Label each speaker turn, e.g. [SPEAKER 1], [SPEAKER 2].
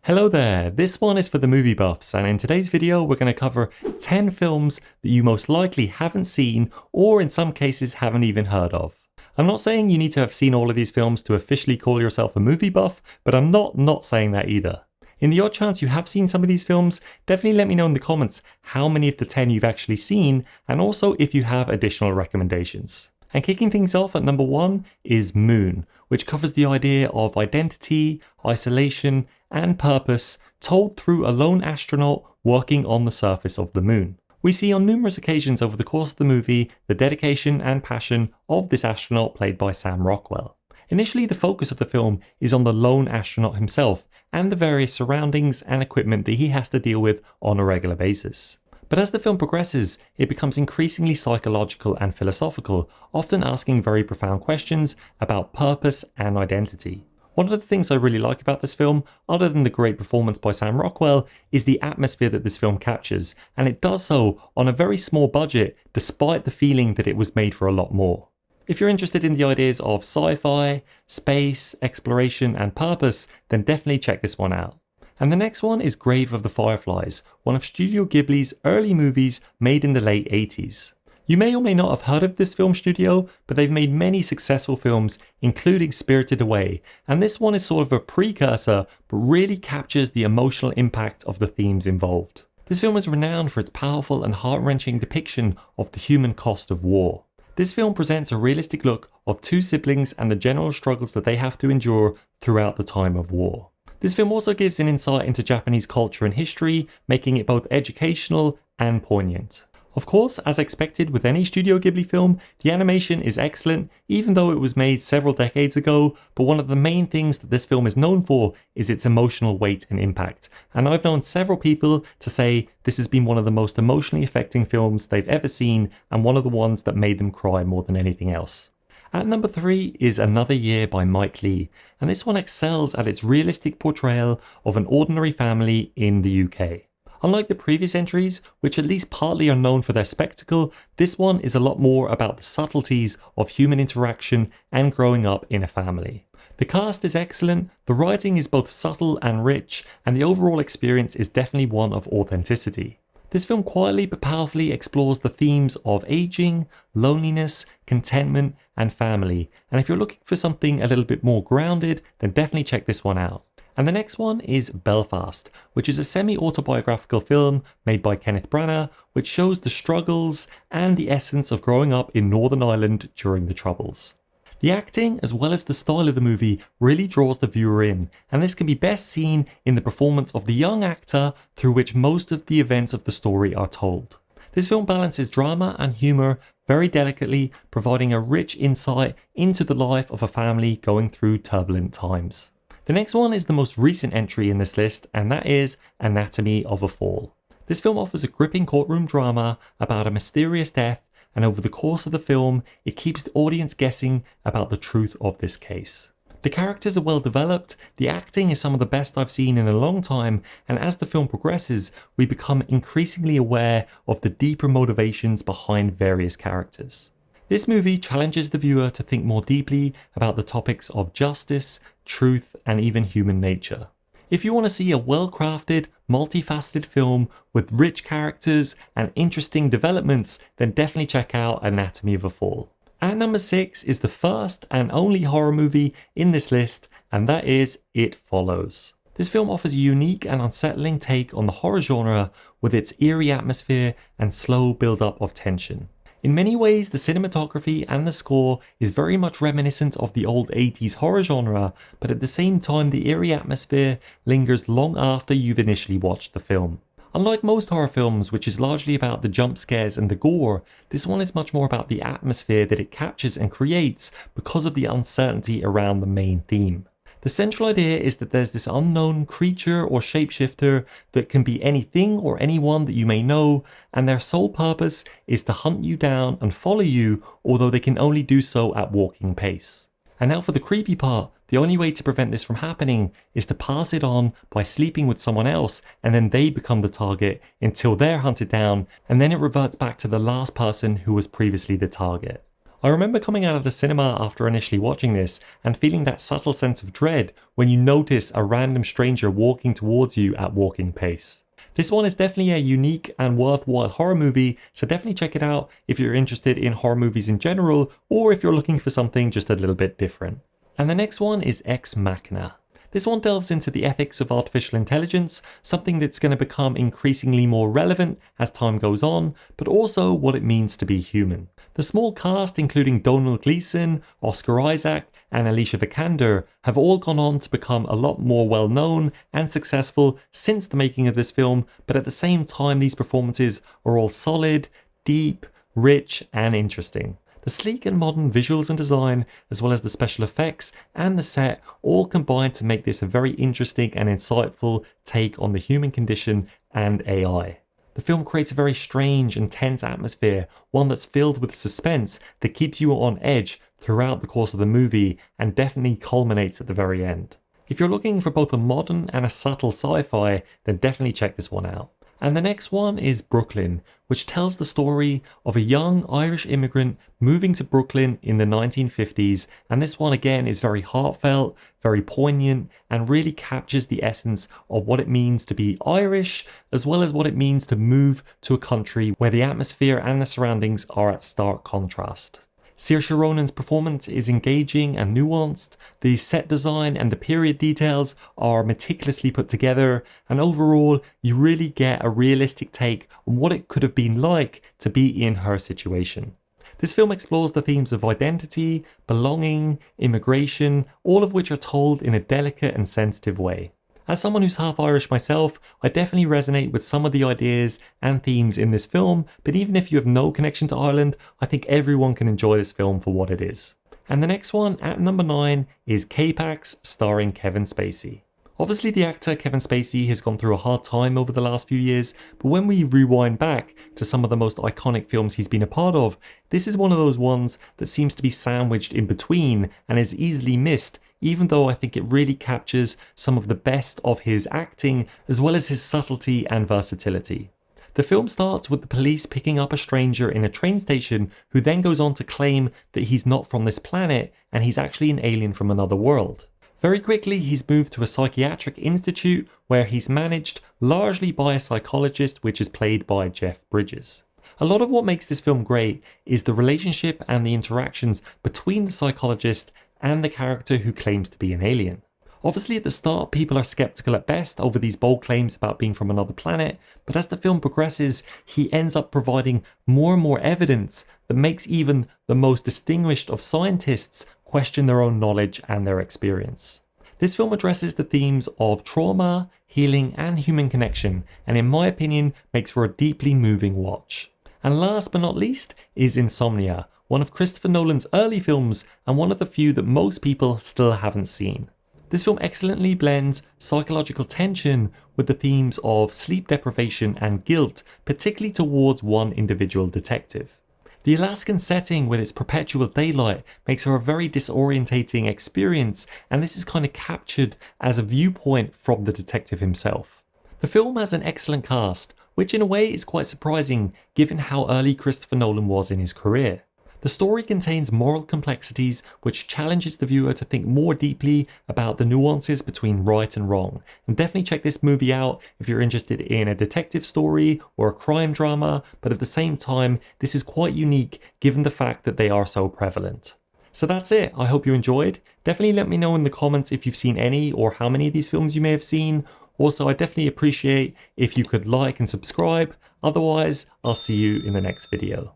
[SPEAKER 1] Hello there, this one is for the movie buffs, and in today's video we're going to cover 10 films that you most likely haven't seen or in some cases haven't even heard of. I'm not saying you need to have seen all of these films to officially call yourself a movie buff, but I'm not saying that either. In the odd chance you have seen some of these films, definitely let me know in the comments how many of the 10 you've actually seen, and also if you have additional recommendations. And kicking things off at number 1 is Moon, which covers the idea of identity, isolation, and purpose told through a lone astronaut working on the surface of the moon. We see on numerous occasions over the course of the movie the dedication and passion of this astronaut played by Sam Rockwell. Initially, the focus of the film is on the lone astronaut himself and the various surroundings and equipment that he has to deal with on a regular basis. But as the film progresses, it becomes increasingly psychological and philosophical, often asking very profound questions about purpose and identity. One of the things I really like about this film, other than the great performance by Sam Rockwell, is the atmosphere that this film captures, and it does so on a very small budget, despite the feeling that it was made for a lot more. If you're interested in the ideas of sci-fi, space, exploration, and purpose, then definitely check this one out. And the next one is Grave of the Fireflies, one of Studio Ghibli's early movies made in the late 80s. You may or may not have heard of this film studio, but they've made many successful films, including Spirited Away, and this one is sort of a precursor, but really captures the emotional impact of the themes involved. This film is renowned for its powerful and heart-wrenching depiction of the human cost of war. This film presents a realistic look of two siblings and the general struggles that they have to endure throughout the time of war. This film also gives an insight into Japanese culture and history, making it both educational and poignant. Of course, as expected with any Studio Ghibli film, the animation is excellent, even though it was made several decades ago, but one of the main things that this film is known for is its emotional weight and impact. And I've known several people to say this has been one of the most emotionally affecting films they've ever seen, and one of the ones that made them cry more than anything else. At number 3 is Another Year by Mike Leigh, and this one excels at its realistic portrayal of an ordinary family in the UK. Unlike the previous entries, which at least partly are known for their spectacle, this one is a lot more about the subtleties of human interaction and growing up in a family. The cast is excellent, the writing is both subtle and rich, and the overall experience is definitely one of authenticity. This film quietly but powerfully explores the themes of aging, loneliness, contentment, and family, and if you're looking for something a little bit more grounded, then definitely check this one out. And the next one is Belfast, which is a semi-autobiographical film made by Kenneth Branagh, which shows the struggles and the essence of growing up in Northern Ireland during the Troubles. The acting, as well as the style of the movie, really draws the viewer in, and this can be best seen in the performance of the young actor through which most of the events of the story are told. This film balances drama and humour very delicately, providing a rich insight into the life of a family going through turbulent times. The next one is the most recent entry in this list, and that is Anatomy of a Fall. This film offers a gripping courtroom drama about a mysterious death, and over the course of the film, it keeps the audience guessing about the truth of this case. The characters are well developed, the acting is some of the best I've seen in a long time, and as the film progresses, we become increasingly aware of the deeper motivations behind various characters. This movie challenges the viewer to think more deeply about the topics of justice, truth, and even human nature. If you want to see a well-crafted, multifaceted film with rich characters and interesting developments, then definitely check out Anatomy of a Fall. At number 6 is the first and only horror movie in this list, and that is It Follows. This film offers a unique and unsettling take on the horror genre with its eerie atmosphere and slow build-up of tension. In many ways, the cinematography and the score is very much reminiscent of the old 80s horror genre, but at the same time the eerie atmosphere lingers long after you've initially watched the film. Unlike most horror films, which is largely about the jump scares and the gore, this one is much more about the atmosphere that it captures and creates because of the uncertainty around the main theme. The central idea is that there's this unknown creature or shapeshifter that can be anything or anyone that you may know, and their sole purpose is to hunt you down and follow you, although they can only do so at walking pace. And now for the creepy part, the only way to prevent this from happening is to pass it on by sleeping with someone else, and then they become the target until they're hunted down, and then it reverts back to the last person who was previously the target. I remember coming out of the cinema after initially watching this and feeling that subtle sense of dread when you notice a random stranger walking towards you at walking pace. This one is definitely a unique and worthwhile horror movie, so definitely check it out if you're interested in horror movies in general, or if you're looking for something just a little bit different. And the next one is Ex Machina. This one delves into the ethics of artificial intelligence, something that's going to become increasingly more relevant as time goes on, but also what it means to be human. The small cast, including Domhnall Gleeson, Oscar Isaac, and Alicia Vikander, have all gone on to become a lot more well known and successful since the making of this film, but at the same time these performances are all solid, deep, rich, and interesting. The sleek and modern visuals and design, as well as the special effects and the set, all combine to make this a very interesting and insightful take on the human condition and AI. The film creates a very strange and tense atmosphere, one that's filled with suspense that keeps you on edge throughout the course of the movie and definitely culminates at the very end. If you're looking for both a modern and a subtle sci-fi, then definitely check this one out. And the next one is Brooklyn, which tells the story of a young Irish immigrant moving to Brooklyn in the 1950s, and this one again is very heartfelt, very poignant, and really captures the essence of what it means to be Irish, as well as what it means to move to a country where the atmosphere and the surroundings are at stark contrast. Saoirse Ronan's performance is engaging and nuanced, the set design and the period details are meticulously put together, and overall you really get a realistic take on what it could have been like to be in her situation. This film explores the themes of identity, belonging, immigration, all of which are told in a delicate and sensitive way. As someone who's half Irish myself, I definitely resonate with some of the ideas and themes in this film, but even if you have no connection to Ireland, I think everyone can enjoy this film for what it is. And the next one, at number 9, is K-PAX starring Kevin Spacey. Obviously the actor Kevin Spacey has gone through a hard time over the last few years, but when we rewind back to some of the most iconic films he's been a part of, this is one of those ones that seems to be sandwiched in between and is easily missed, even though I think it really captures some of the best of his acting as well as his subtlety and versatility. The film starts with the police picking up a stranger in a train station who then goes on to claim that he's not from this planet and he's actually an alien from another world. Very quickly he's moved to a psychiatric institute where he's managed largely by a psychologist, which is played by Jeff Bridges. A lot of what makes this film great is the relationship and the interactions between the psychologist and the character who claims to be an alien. Obviously at the start people are skeptical at best over these bold claims about being from another planet, but as the film progresses he ends up providing more and more evidence that makes even the most distinguished of scientists question their own knowledge and their experience. This film addresses the themes of trauma, healing and human connection, and in my opinion makes for a deeply moving watch. And last but not least is Insomnia, one of Christopher Nolan's early films and one of the few that most people still haven't seen. This film excellently blends psychological tension with the themes of sleep deprivation and guilt, particularly towards one individual detective. The Alaskan setting with its perpetual daylight makes for a very disorientating experience, and this is kind of captured as a viewpoint from the detective himself. The film has an excellent cast, which in a way is quite surprising given how early Christopher Nolan was in his career. The story contains moral complexities which challenges the viewer to think more deeply about the nuances between right and wrong. And definitely check this movie out if you're interested in a detective story or a crime drama, but at the same time, this is quite unique given the fact that they are so prevalent. So that's it. I hope you enjoyed. Definitely let me know in the comments if you've seen any or how many of these films you may have seen. Also, I definitely appreciate if you could like and subscribe. Otherwise, I'll see you in the next video.